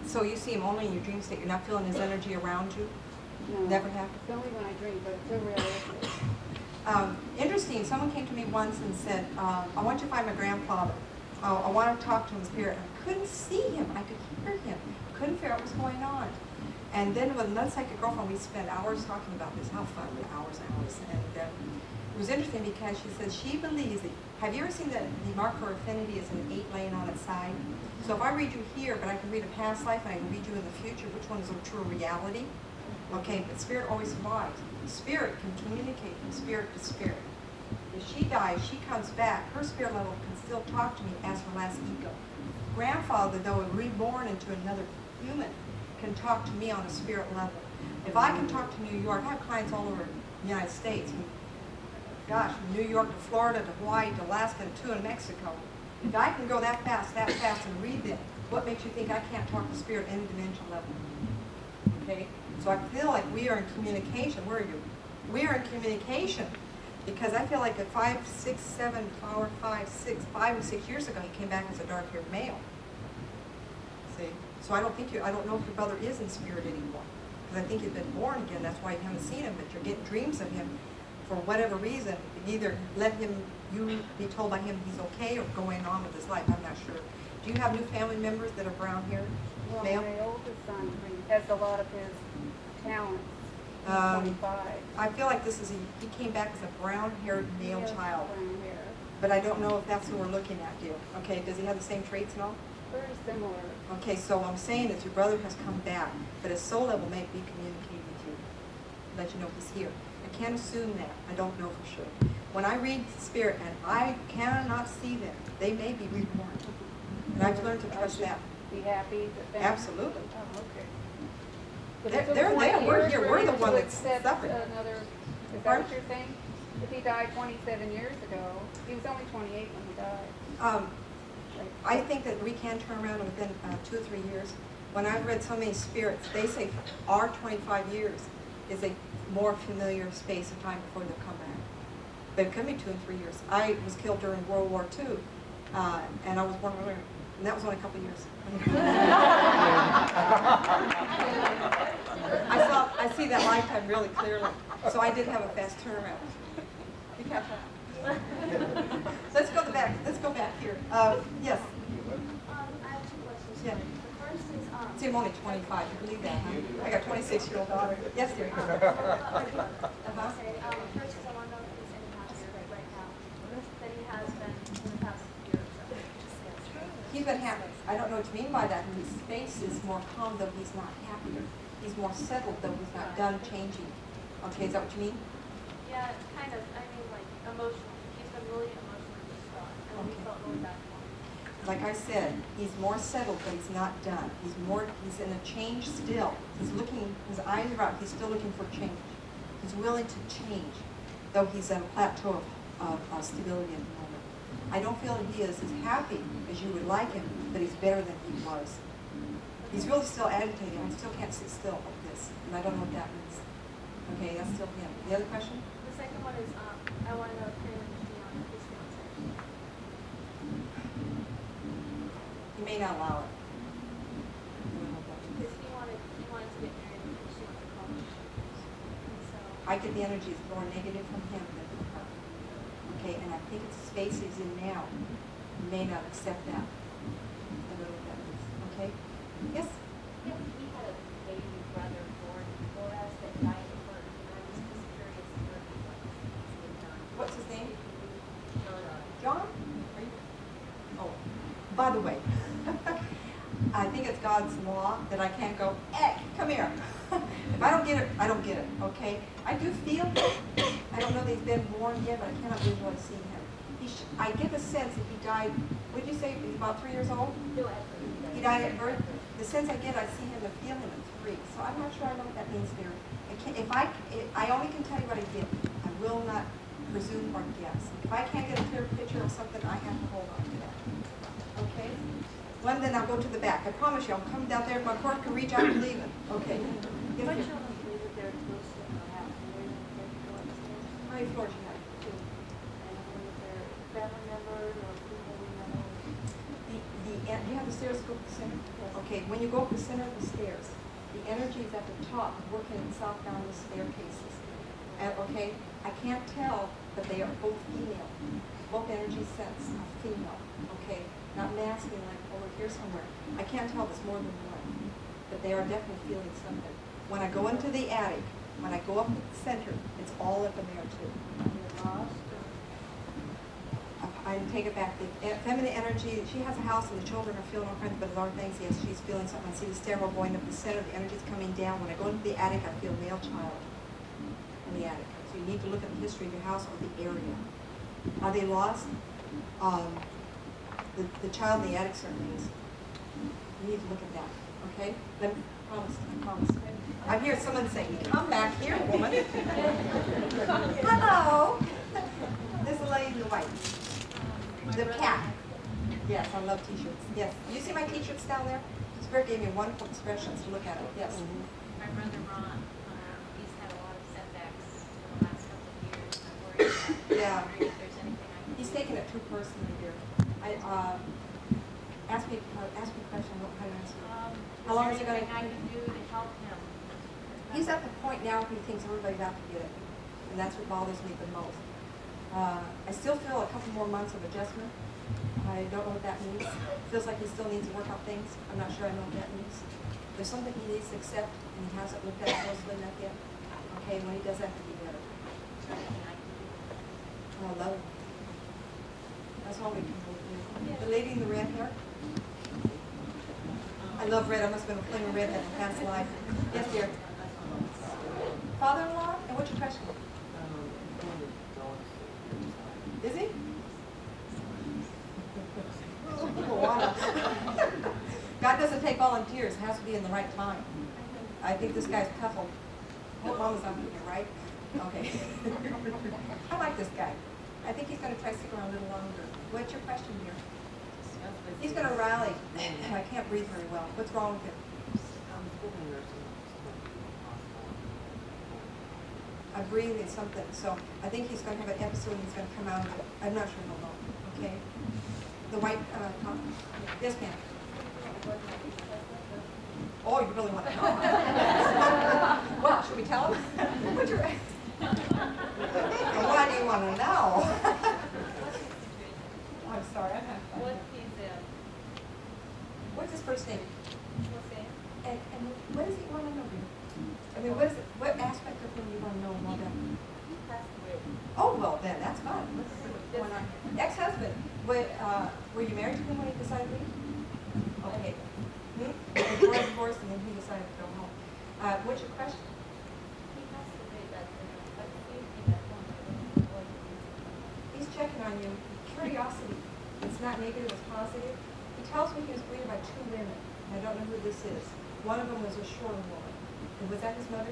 So you see him only in your dream state. You're not feeling his energy around you? No. Never happened? It's only when I dream, but it's unrealistic. Interesting, someone came to me once and said, I want you to find my grandfather. I want to talk to him in spirit. I couldn't see him. I could hear him. Couldn't figure out what was going on. And then with another psychic girlfriend, we spent hours talking about this. How fun, hours and hours. And it was interesting because she says she believes that, have you ever seen that the marker affinity is an 8 laying on its side? So if I read you here, but I can read a past life and I can read you in the future, which one is a true reality? Okay, but spirit always survives. Spirit can communicate from spirit to spirit. If she dies, she comes back. Her spirit level can still talk to me as her last ego. Grandfather, though reborn into another human, can talk to me on a spirit level. If I can talk to New York, I have clients all over the United States. Gosh, from New York to Florida to Hawaii to Alaska and to Mexico. If I can go that fast and read them, what makes you think I can't talk to spirit any dimension level? Okay? So I feel like we are in communication. Where are you? We are in communication. Because I feel like at 5 and 6 years ago, he came back as a dark-haired male. See? So I don't know if your brother is in spirit anymore. Because I think you've been born again. That's why you haven't seen him, but you're getting dreams of him for whatever reason. Either let you be told by him he's okay or going on with his life. I'm not sure. Do you have new family members that are brown haired? Well, male? my oldest son has a lot of his talents. He's 25. I feel like he came back as a brown-haired male child. Brown hair. But I don't know if that's who we're looking at, dear. Okay, does he have the same traits and all? Very similar. Okay, so what I'm saying is your brother has come back, but his soul level may be communicating with you. Let you know he's here. I can't assume that. I don't know for sure. When I read spirit and I cannot see them, they may be reborn. And I've learned to trust that. Be happy that they... Absolutely. Oh, okay. They're there. We're here. We're the one that's suffering. Is that what you're saying? If he died 27 years ago, he was only 28 when he died. I think that we can turn around within 2 or 3 years. When I've read so many spirits, they say our 25 years is a more familiar space of time before they'll come back. But it could be 2 and 3 years. I was killed during World War II, and I was born earlier, and that was only a couple of years. I see that lifetime really clearly. So I did have a fast turnaround. You catch that? Let's go back. Let's go back here. Yes. I have 2 questions. Yeah. The first is, See, I'm only 25. You believe that, huh? I got a 26-year-old daughter. Yes, dear. okay, first is I want to know if he's in the house right now. That he has been in the past year or so. He's been happy. I don't know what you mean by that. His face is more calm, though he's not happier. He's more settled, though he's not done changing. Okay, is that what you mean? Yeah, kind of. I mean, like, emotionally. He's been really emotionally distraught. And we felt really bad for him. Like I said, he's more settled, but he's not done. He's in a change still. He's looking, his eyes are out. He's still looking for change. He's willing to change, though he's at a plateau of stability at the moment. I don't feel that he is as happy as you would like him, but he's better than he was. He's really still agitated. I still can't sit still like this, and I don't know what that means. Okay, that's still him. The other question? The second one is, I want to know if him and Dion his fiance. He may not allow it. Because he wanted to get married and she went to college. And so, I get the energy is more negative from him than from her. Okay, and I think it's the space he's in now. He may not accept that. I don't know what that means. Okay? Yes? Yeah, we had a baby brother born for us that died at birth, and I was just curious where he was. What's his name? John? Are you? Oh, by the way, I think it's God's law that I can't go, come here. If I don't get it, I don't get it, okay? I do feel it. I don't know that he's been born yet, but I cannot visualize seeing him. I get the sense that he died, what did you say, he's about 3 years old? No, at birth. He died at birth. The sense I get, I see him and feel him at 3. So I'm not sure I know what that means there. I only can tell you what I get. I will not presume or guess. If I can't get a clear picture of something, I have to hold on to that. Okay? Well, then I'll go to the back. I promise you, I'm coming down there. If my cord can reach, I'm leaving. Okay. Yes, My dear. children believe that they're close to the house, and they're in the go upstairs. How many floors you have? And if they're family members or people we know. Do you have the stairs go up the center? Okay, when you go up the center of the stairs, the energy is at the top, working itself down the staircases. And, okay, I can't tell, but they are both female. Both energy sets are female, okay? Not masculine like over here somewhere. I can't tell if it's more than one, but they are definitely feeling something. When I go into the attic, when I go up the center, it's all up in there too. I take it back. The feminine energy, she has a house and the children are feeling all kinds of bizarre things. Yes, she's feeling something. I see the stairwell going up the center, the energy's coming down. When I go into the attic, I feel male child in the attic. So you need to look at the history of your house or the area. Are they lost? The child in the attic certainly is. You need to look at that, okay? Let me, I promise. I hear someone saying, come back here, woman. Hello. This is the lady in the white. The cat. Yes, I love t-shirts. Yes. You see my t-shirts down there? Spirit gave me wonderful expressions to look at it. Yes. My brother Ron, he's had a lot of setbacks in the last couple of years. I'm worried about him. Yeah. I'm wondering if there's anything I can He's do. taking it too personally here. Ask me a question. What kind of answer? How long is it going to I can do to help him? He's at the point now where he thinks everybody's out to get it. And that's what bothers me the most. I still feel a couple more months of adjustment. I don't know what that means. Feels like he still needs to work out things. I'm not sure I know what that means. There's something he needs to accept, and he hasn't looked at it closely enough yet. Okay, when he does that, he'll be better. Anything I can do? Oh, I love him. That's all we can do. The lady in the red hair. I love red. I must have been a flame of red that past life. Yes, dear. Father-in-law? And what's your question? Is he? God doesn't take volunteers. It has to be in the right time. I think this guy's puffled. Hope Mama's on here, right? Okay. I like this guy. I think he's going to try to stick around a little longer. What's your question here? He's going to rally. I can't breathe very well. What's wrong with him? I breathe is something. So I think he's going to have an episode and he's going to come out of it. I'm not sure how long. Okay. The white top. Yes, ma'am. Oh, you really want to know? Well, should we tell him? What's your... Why do you want to know? I'm sorry. I'm having fun. What he's What's his first name? what's that? And what does he want to know here? I mean, what aspect of him do you want to know more about? He passed away. Oh, well, then, that's fine. Let's see what's going on. Ex-husband, were you married to him when he decided to leave? Okay. Before divorce, and then he decided to go home. What's your question? He passed away that but he that one He's checking on you. Curiosity. It's not negative, it's positive. He tells me he was greeted by two women. I don't know who this is. One of them was a shorter woman. And was that his mother?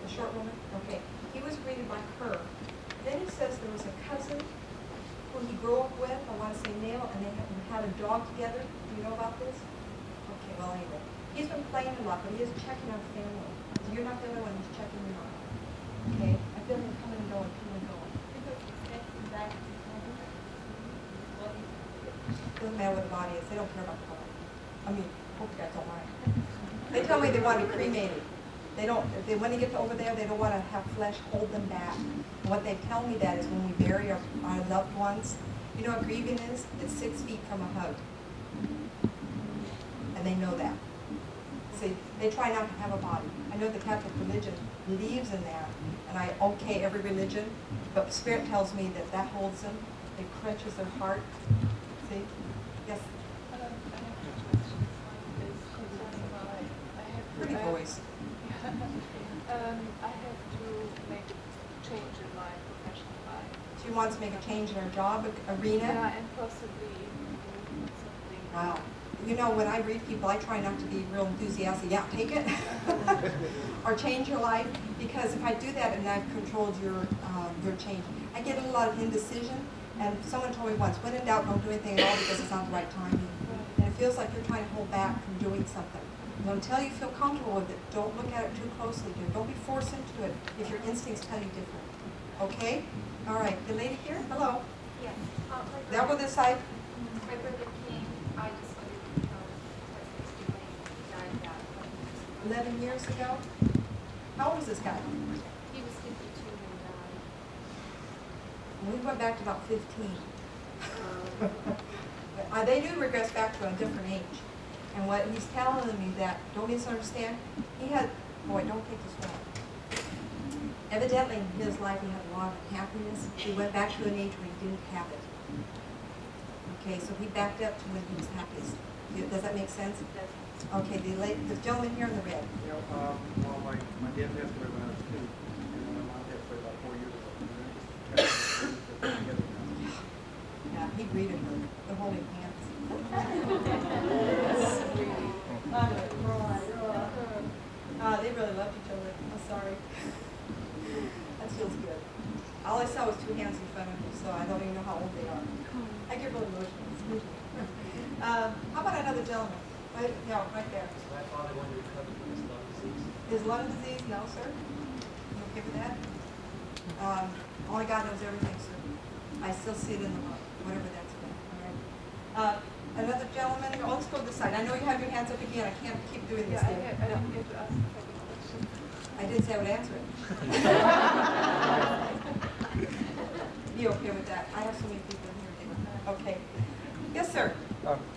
The short woman? Okay. He was greeted by her. Then he says there was a cousin who he grew up with, I want to say male, and they had a dog together. Do you know about this? Okay, well, anyway. He's been playing a lot, but he is checking on family. So you're not the only one who's checking you on. Okay? I feel him coming and going, coming and going. Doesn't matter what the body is. They don't care about the body. I mean, hope you guys don't mind. They tell me they want to be cremated. They don't, when they get to over there, they don't want to have flesh hold them back. And what they tell me that is when we bury our loved ones, you know what grieving is? It's 6 feet from a hug. And they know that. See, they try not to have a body. I know the Catholic religion believes in that, and I okay every religion, but Spirit tells me that that holds them. It crunches their heart. See? Yes? Pretty voice. I have to make a change in my professional life. She wants to make a change in her job arena. Yeah, and possibly do something. Wow. You know, when I read people, I try not to be real enthusiastic. Yeah, take it. Or change your life. Because if I do that and I've controlled your change, I get a lot of indecision. And someone told me once, when in doubt, don't do anything at all because it's not the right timing. And it feels like you're trying to hold back from doing something. And until you feel comfortable with it, don't look at it too closely. Don't be forced into it if your instincts tell you different. Okay? All right. The lady here, hello. Yes. That one this side? My brother came, I just wanted to 11 years ago. How old was this guy? He was 52 when he died. We went back to about 15. They do regress back to a different age. And what he's telling me that, don't misunderstand, he had, boy, don't take this wrong. Evidently in his life he had a lot of happiness. He went back to an age where he didn't have it. Okay, so he backed up to when he was happiest. Does that make sense? Okay, the gentleman here in the red. You know, well, my dad passed away when I was 2, and my mom passed away about 4 years ago. And then just kind of together now. Yeah, he greeted her, the holding hands. They really loved each other. I'm sorry. That feels good. All I saw was 2 hands in front of me, so I don't even know how old they are. I get really emotional. Excuse me. How about another gentleman? No, right there. My father wanted to recover from his lung disease. His lung disease? No, sir. You okay with that? Only God knows everything, sir. I still see it in the lung, whatever that's been. All right. Another gentleman. Oh, let's go to this side. I know you have your hands up again. I can't keep doing this. Yeah, I here. didn't get to ask the second question. I didn't say I would answer it. Be okay with that? I have so many people in here. David. Okay. Yes, sir.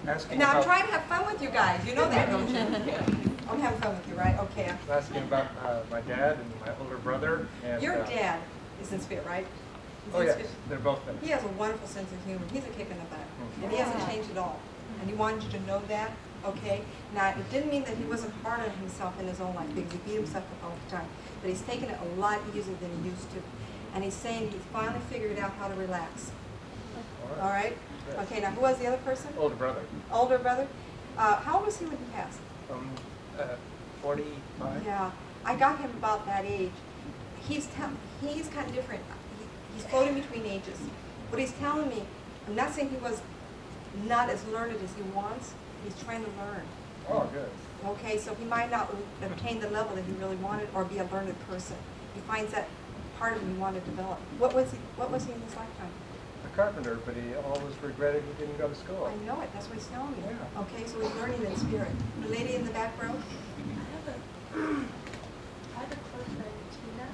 Asking Now, I'm about, trying to have fun with you guys. You know that, don't you? I'm having fun with you, right? Okay. asking about my dad and my older brother. And, Your dad is in spirit, right? He's Oh, in yes, spirit. they're both there. He has a wonderful sense of humor. He's a kick in the butt. And he hasn't changed at all. And he wanted you to know that, okay? Now, it didn't mean that he wasn't hard on himself in his own life because he beat himself up all the time. But he's taken it a lot easier than he used to. And he's saying he's finally figured out how to relax. All right? Yes. Okay, now who was the other person? Older brother. Older brother? How old was he when he passed? 45. Yeah, I got him about that age. He's kind of different. He's floating between ages. What he's telling me, I'm not saying he was not as learned as he wants. He's trying to learn. Oh, good. Okay, so he might not obtain the level that he really wanted or be a learned person. He finds that part of him he wanted to develop. What was he in his lifetime? A carpenter, but he always regretted he didn't go to school. I know it. That's what he's telling me. Yeah. Okay, so he's learning in spirit. The lady in the back row? I have a close friend, Tina,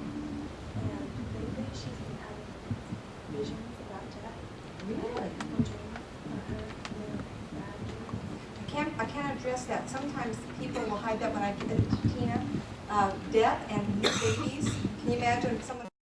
and lately she's been having visions about death. Really? I can't address that. Sometimes people will hide that when I give it to Tina. Death and new babies. Can you imagine someone